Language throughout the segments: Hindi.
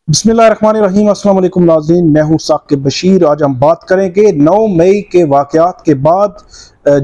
बिस्मिल्लाहिर्रहमानिर्रहीम। अस्सलाम वालेकुम नाज़रीन, मैं हूं साकिब बशीर। आज हम बात करेंगे 9 मई के वाक़यात के बाद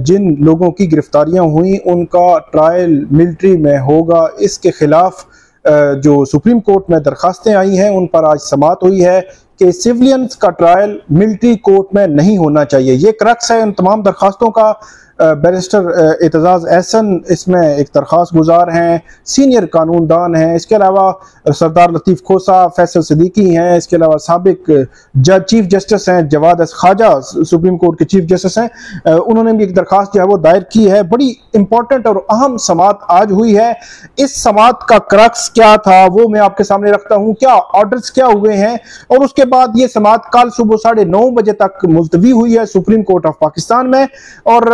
जिन लोगों की गिरफ्तारियां हुई उनका ट्रायल मिलिट्री में होगा। इसके खिलाफ जो सुप्रीम कोर्ट में दरखास्तें आई हैं उन पर आज समाअत हुई है कि सिविलियंस का ट्रायल मिलिट्री कोर्ट में नहीं होना चाहिए। ये क्रक्स है उन तमाम दरखास्तों का। बैरिस्टर एतजाज़ एहसन इसमें एक दरख्वास्त गुजार हैं, सीनियर कानूनदान हैं। इसके अलावा सरदार लतीफ़ खोसा, फैसल सिद्दीकी हैं। इसके अलावा साबिक जज चीफ जस्टिस हैं जवाद ख्वाजा, सुप्रीम कोर्ट के चीफ जस्टिस हैं। उन्होंने भी एक दरख्वास्त जो है वो दायर की है। बड़ी इंपॉर्टेंट और अहम समाअत आज हुई है। इस समाअत का क्रक्स क्या था वो मैं आपके सामने रखता हूँ, क्या ऑर्डर्स क्या हुए हैं, और उसके बाद ये समाअत कल सुबह 9:30 बजे तक मुलतवी हुई है सुप्रीम कोर्ट ऑफ पाकिस्तान में। और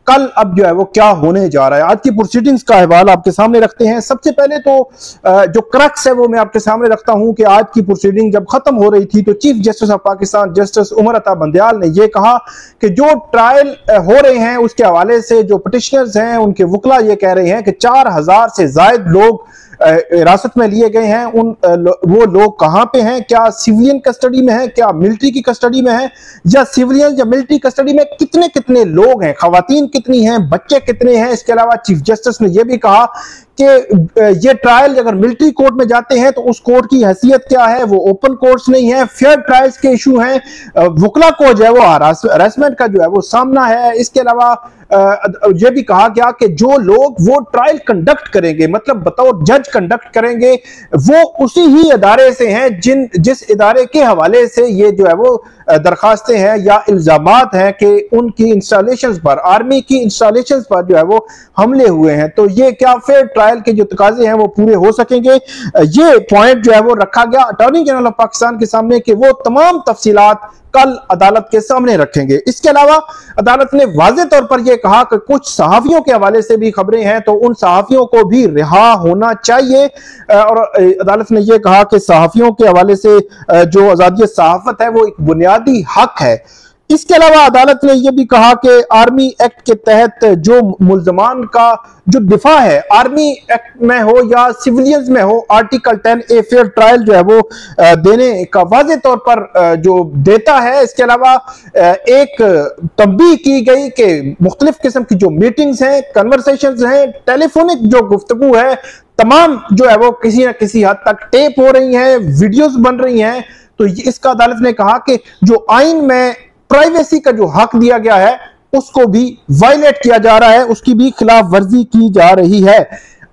कल अब जो है वो क्या होने जा रहा है, आज की प्रोसीडिंग्स का अहवाल आपके सामने रखते हैं। सबसे पहले तो जो क्रक्स है वो मैं आपके सामने रखता हूं कि आज की प्रोसीडिंग जब खत्म हो रही थी तो chief justice of Pakistan justice Umar Ata Bandial ने यह कहा कि जो ट्रायल हो रहे हैं उसके हवाले से जो पिटिशनर्स हैं उनके वकला ये कह रहे हैं कि 4000 से ज्यादा लोग हिरासत में लिए गए हैं। वो लोग कहां पे हैं, क्या सिविलियन कस्टडी में है, क्या मिलिट्री की कस्टडी में है, या सिविलियन या मिलिट्री कस्टडी में कितने कितने लोग हैं, खवातीन कितनी हैं, बच्चे कितने हैं। इसके अलावा चीफ जस्टिस ने यह भी कहा कि ये ट्रायल अगर मिलिट्री कोर्ट में जाते हैं तो उस कोर्ट की हैसियत क्या है, वो ओपन कोर्ट्स नहीं है, फेयर ट्रायल्स के इशू हैं, वकला को जो है वो हरासमेंट का जो है वो सामना है। इसके अलावा यह भी कहा गया कि जो लोग वो ट्रायल कंडक्ट करेंगे, मतलब बतौर जज कंडक्ट करेंगे, वो उसी ही इदारे से हैं जिस इदारे के हवाले से ये जो है वो दरखास्तें हैं या इल्जामात हैं कि उनकी इंस्टॉलेशंस पर, आर्मी की इंस्टॉलेशंस पर जो है वो हमले हुए हैं। तो ये क्या फेयर ट्रायल के जो तकाजे हैं वो पूरे हो सकेंगे, ये पॉइंट जो है वो रखा गया अटॉर्नी जनरल ऑफ पाकिस्तान के सामने कि वो तमाम तफसीलात कल अदालत के सामने रखेंगे। इसके अलावा अदालत ने वाज़े तौर पर यह कहा कि कुछ सहाफियों के हवाले से भी खबरें हैं तो उन सहाफियों को भी रिहा होना चाहिए। और अदालत ने यह कहा कि सहाफियों के हवाले से जो आजादी सहाफत है वो एक बुनियादी हक है। इसके अलावा अदालत ने यह भी कहा कि आर्मी एक्ट के तहत जो मुल्जमान का जो दिफा है, आर्मी एक्ट में हो या सिविलियंस में हो, आर्टिकल 10A फेयर ट्रायल जो है वो देने का वाज़े तौर पर जो देता है। इसके अलावा एक तंबीह की गई कि मुख्तलिफ किस्म की जो मीटिंग्स हैं, कन्वर्सेशंस हैं, टेलीफोनिक जो गुफ्तगू है, तमाम जो है वो किसी ना किसी हद तक टेप हो रही हैं, वीडियोस बन रही हैं। तो इसका अदालत ने कहा कि जो आइन में प्राइवेसी का जो हक दिया गया है उसको भी वायलेट किया जा रहा है, उसकी भी खिलाफ वर्जी की जा रही है।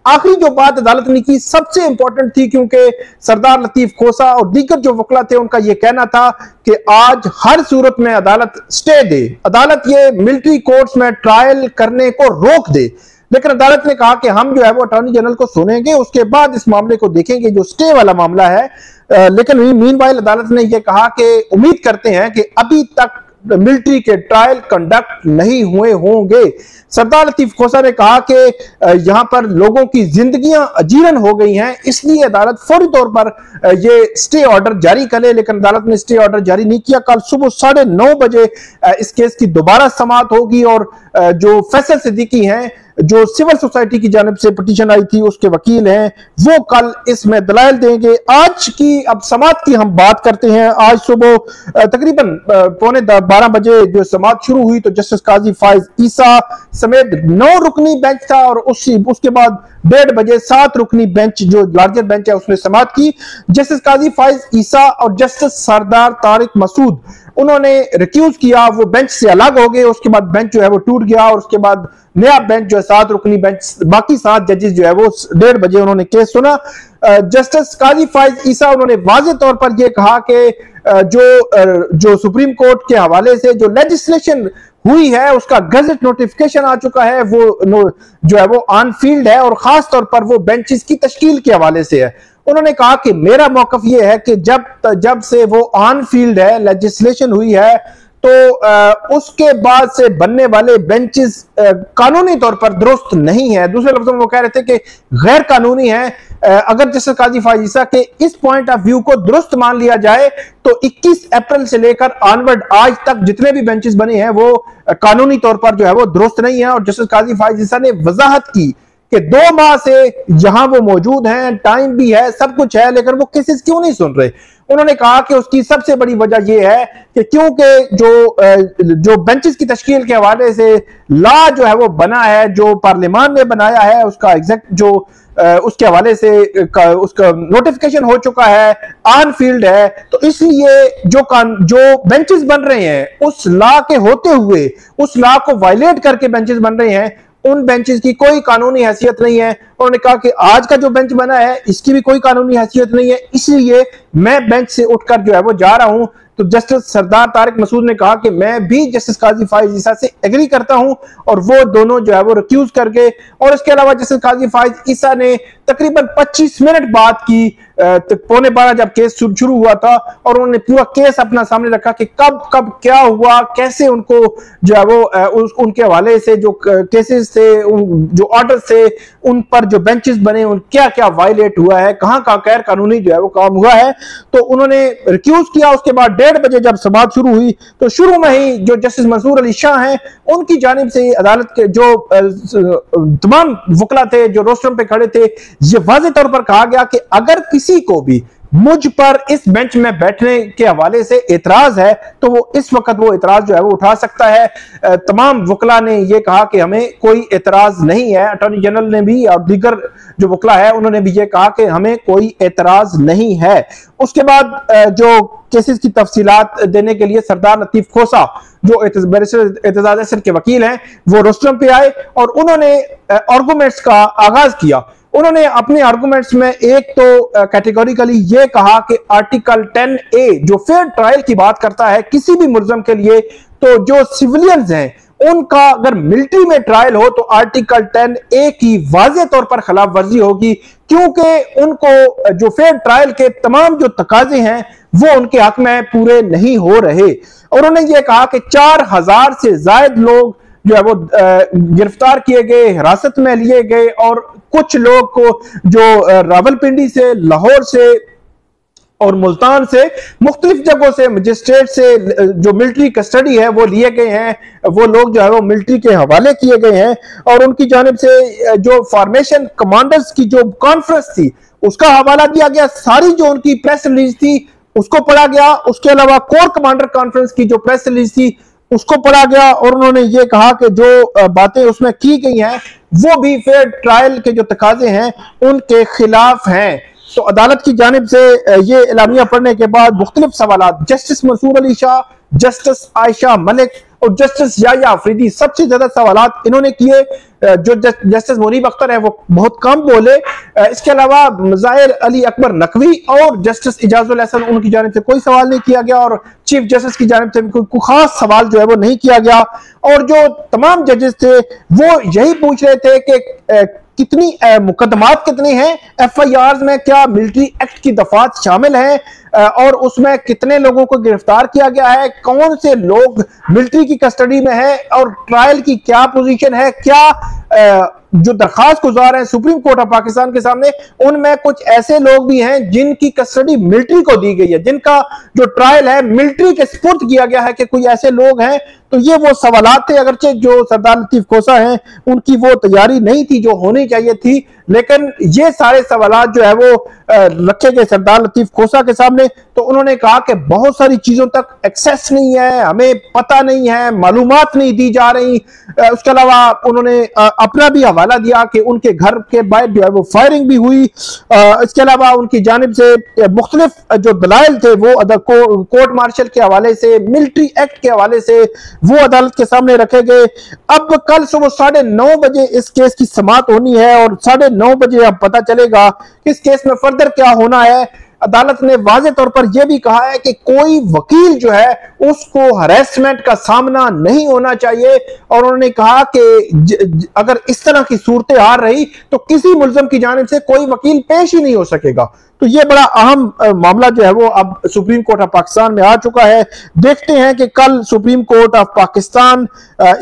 आखिरी जो बात अदालत ने की सबसे इंपॉर्टेंट थी, क्योंकि सरदार लतीफ खोसा और दीगर जो वकला थे उनका यह कहना था कि आज हर सूरत में अदालत स्टे दे, अदालत ये मिलिट्री कोर्ट्स में ट्रायल करने को रोक दे। लेकिन अदालत ने कहा कि हम जो है वो अटॉर्नी जनरल को सुनेंगे, उसके बाद इस मामले को देखेंगे जो स्टे वाला मामला है। लेकिन मीनवाइल अदालत ने यह कहा कि उम्मीद करते हैं कि अभी तक मिलिट्री के ट्रायल कंडक्ट नहीं हुए होंगे। सरदार लतीफ खोसा ने कहा कि यहां पर लोगों की जिंदगियां अजीरन हो गई हैं, इसलिए अदालत फौरी तौर पर ये स्टे ऑर्डर जारी करे। लेकिन अदालत ने स्टे ऑर्डर जारी नहीं किया। कल सुबह 9:30 बजे इस केस की दोबारा समाअत होगी और जो फैसल सिद्दीकी हैं, जो सिविल सोसाइटी की जानिब से पिटीशन आई थी उसके वकील हैं, वो कल इसमें दलाइल देंगे। आज की अब समाअत की हम बात करते हैं। आज सुबह तकरीबन 12:15 बजे जो समाअत शुरू हुई तो जस्टिस काजी फाइज ईसा समेत 9 रुकनी बेंच था और उसके बाद 1:30 बजे 7 रुकनी बेंच जो लार्जर बेंच है उसने समाअत की। जस्टिस काजी फाइज ईसा और जस्टिस सरदार तारिक मसूद उन्होंने रिक्यूज किया, वो बेंच से अलग हो गए। उसके बाद बेंच जो है वो टूट गया और उसके बाद नया बेंच जो है 7 रुकनी बेंच, बाकी 7 जजेस जो है वो 1:30 बजे उन्होंने केस सुना। जस्टिस काजी फाइज ईसा उन्होंने वाज़े तौर पर यह कहा कि जो सुप्रीम कोर्ट के हवाले से जो लेजिस्लेशन हुई है उसका गजट नोटिफिकेशन आ चुका है, वो जो है वो ऑन फील्ड है और खास तौर पर वो बेंचेस की तश्कील के हवाले से है। उन्होंने कहा कि मेरा मौकफ ये है कि जब से वो ऑन फील्ड है, लेजिस्लेशन हुई है, तो उसके बाद से बनने वाले बेंचेस कानूनी तौर पर दुरुस्त नहीं है। दूसरे लफ्जों में वो कह रहे थे कि गैर कानूनी है। अगर जस्टिस काजी फाइज ईसा के इस पॉइंट ऑफ व्यू को दुरुस्त मान लिया जाए तो 21 अप्रैल से लेकर ऑनवर्ड आज तक जितने भी बेंचेस बने हैं वो कानूनी तौर पर जो है वो दुरुस्त नहीं है। और जस्टिस काजी फाइज ईसा ने वजाहत की कि 2 माह से यहां वो मौजूद हैं, टाइम भी है, सब कुछ है, लेकिन वो केसेस क्यों नहीं सुन रहे। उन्होंने कहा कि उसकी सबसे बड़ी वजह यह है कि क्योंकि जो बेंचेस की तश्कील के हवाले से लॉ जो है वो बना है, जो पार्लियामान ने बनाया है, उसका एग्जैक्ट जो उसके हवाले से उसका नोटिफिकेशन हो चुका है, ऑन फील्ड है, तो इसलिए जो बेंचेस बन रहे हैं उस लॉ के होते हुए, उस लॉ को वायलेट करके बेंचेस बन रहे हैं, उन बेंचेस की कोई कानूनी हैसियत नहीं है। उन्होंने कहा कि आज का जो बेंच बना है इसकी भी कोई कानूनी हैसियत नहीं है, इसलिए मैं बेंच से उठकर जो है वो जा रहा हूं। तो जस्टिस सरदार तारिक मसूद ने कहा कि मैं भी जस्टिस काजी फाइज ईसा से एग्री करता हूं, और वो दोनों जो है वो रिक्यूज करके, और इसके अलावा जस्टिस काजी फाइज ईसा ने तकरीबन 25 मिनट बाद की 11:15 जब केस शुरू हुआ था, और उन्होंने पूरा केस अपना सामने रखा कि कब कब क्या हुआ, कैसे उनको जो है वो उनके हवाले से जो केसेस थे, जो ऑर्डर थे, उन पर जो बेंचेस बने, उन क्या क्या वायलेट हुआ है, कहां कहां गैर कानूनी जो है वो काम हुआ है। तो उन्होंने रिक्यूज किया। उसके बाद 1:30 बजे जब समाअत शुरू हुई तो शुरू में ही जो जस्टिस मंसूर अली शाह हैं उनकी जानिब से अदालत के जो तमाम वकला थे जो रोस्टरम पे खड़े थे, ये वाज़ेह तौर पर कहा गया कि अगर किसी को भी मुझ पर इस बेंच में बैठने के हवाले से एतराज है तो वो इस वक्त वो एतराज जो है वो उठा सकता है। तमाम वकला ने ये कहा कि हमें कोई एतराज नहीं है। अटॉर्नी जनरल ने भी और दीगर जो वकला है उन्होंने भी ये कहा कि हमें कोई एतराज नहीं है। उसके बाद जो केसेस की तफसीलात देने के लिए सरदार लतीफ खोसा जो बैरिस्टर एतजाज अहसन के वकील हैं वो रोस्टरम पे आए और उन्होंने आर्गूमेंट्स का आगाज किया। उन्होंने अपने आर्गुमेंट्स में एक तो कैटेगोरिकली ये कहा कि आर्टिकल 10A जो फेयर ट्रायल की बात करता है किसी भी मुलजम के लिए, तो जो सिविलियंस हैं उनका अगर मिलिट्री में ट्रायल हो तो आर्टिकल 10A की वाज़ेह तौर पर खिलाफ वर्जी होगी, क्योंकि उनको जो फेयर ट्रायल के तमाम जो तकाजे हैं वो उनके हक में पूरे नहीं हो रहे। और उन्होंने ये कहा कि 4000 से ज्यादा लोग जो है वो गिरफ्तार किए गए, हिरासत में लिए गए, और कुछ लोग को जो रावलपिंडी से, लाहौर से और मुल्तान से, मुख्तलिफ जगहों से, मजिस्ट्रेट से जो मिलिट्री कस्टडी है वो लिए गए हैं, वो लोग जो है वो मिलिट्री के हवाले किए गए हैं। और उनकी जानिब से जो फॉर्मेशन कमांडर्स की जो कॉन्फ्रेंस थी उसका हवाला दिया गया, सारी जो उनकी प्रेस रिलीज थी उसको पढ़ा गया। उसके अलावा कोर कमांडर कॉन्फ्रेंस की जो प्रेस रिलीज थी उसको पढ़ा गया, और उन्होंने ये कहा कि जो बातें उसमें की गई हैं वो भी फेयर ट्रायल के जो तकाजे हैं उनके खिलाफ हैं। तो अदालत की जानिब से ये एलामिया पढ़ने के बाद मुख्तलिफ सवालात जस्टिस मंसूर अली शाह, जस्टिस आयशा मलिक और जस्टिस याया अफरीदी सबसे ज्यादा सवालात इन्होंने किए। जो जस्टिस मुनीब अख्तर है वो बहुत कम बोले। इसके अलावा ज़ाहिर अली अकबर नकवी और जस्टिस इजाजुल हसन उनकी जानिब से कोई सवाल नहीं किया गया, और चीफ जस्टिस की जानिब से भी कोई खास सवाल जो है वो नहीं किया गया। और जो तमाम जजेस थे वो यही पूछ रहे थे कि कितनी मुकदमात कितने हैं FIRs में, क्या मिलिट्री एक्ट की दफात शामिल हैं, और उसमें कितने लोगों को गिरफ्तार किया गया है, कौन से लोग मिलिट्री की कस्टडी में है, और ट्रायल की क्या पोजीशन है, क्या जो दरखास्त गुजार हैं सुप्रीम कोर्ट ऑफ पाकिस्तान के सामने उनमें कुछ ऐसे लोग भी हैं जिनकी कस्टडी मिलिट्री को दी गई है, जिनका जो ट्रायल है मिलिट्री के सुपुर्द किया गया है, कि कोई ऐसे लोग हैं। तो ये वो सवालात थे, अगरचे जो सरदार लतीफ खोसा हैं उनकी वो तैयारी नहीं थी जो होनी चाहिए थी, लेकिन ये सारे सवालात जो है वो रखे गए सरदार लतीफ खोसा के सामने। तो उन्होंने कहा कि बहुत सारी चीजों तक एक्सेस नहीं है, हमें पता नहीं है, मालूमात नहीं दी जा रही। उसके अलावा उन्होंने अपना भी हवाला दिया कि उनके घर के बाहर जो है वो फायरिंग भी हुई। इसके अलावा उनकी जानिब से मुख्तलिफ जो दलाइल थे वो कोर्ट मार्शल के हवाले से, मिलिट्री एक्ट के हवाले से वो अदालत के सामने रखे गए। अब कल सुबह 9:30 बजे इस केस की समाअत होनी है, और 9:30 बजे अब पता चलेगा कि इस केस में फर्दर क्या होना है। अदालत ने वाज़े तौर पर यह भी कहा है कि कोई वकील जो है उसको हरेसमेंट का सामना नहीं होना चाहिए, और उन्होंने कहा कि अगर इस तरह की सूरतें आ रही तो किसी मुल्ज़म की जानिब से कोई वकील पेश ही नहीं हो सकेगा। तो ये बड़ा अहम मामला जो है वो अब सुप्रीम कोर्ट ऑफ पाकिस्तान में आ चुका है। देखते हैं कि कल सुप्रीम कोर्ट ऑफ पाकिस्तान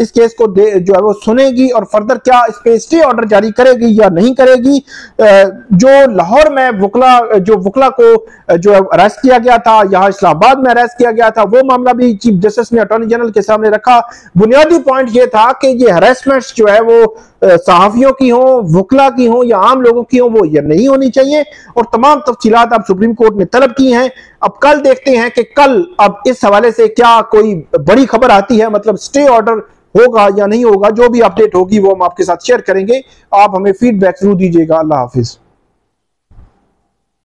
इस केस को जो है वो सुनेगी और फर्दर क्या इस पे स्टे ऑर्डर जारी करेगी या नहीं करेगी। जो लाहौर में वकला को को जो अरेस्ट किया गया था, यहाँ इस्लामाबाद में अरेस्ट किया गया था, वो मामला भी चीफ जस्टिस ने अटॉर्नी जनरल के सामने रखा। बुनियादी पॉइंट ये था कि ये हरेसमेंट्स जो है वो सहाफियों की हो, वकला की हो या आम लोगों की हो, वो ये नहीं होनी चाहिए। और तमाम तफसीलात अब सुप्रीम कोर्ट ने तलब की हैं। अब कल देखते हैं कि कल अब इस हवाले से क्या कोई बड़ी खबर आती है, मतलब स्टे ऑर्डर होगा या नहीं होगा। जो भी अपडेट होगी वो हम आपके साथ शेयर करेंगे। आप हमें फीडबैक जरूर दीजिएगा। अल्लाह हाफिज।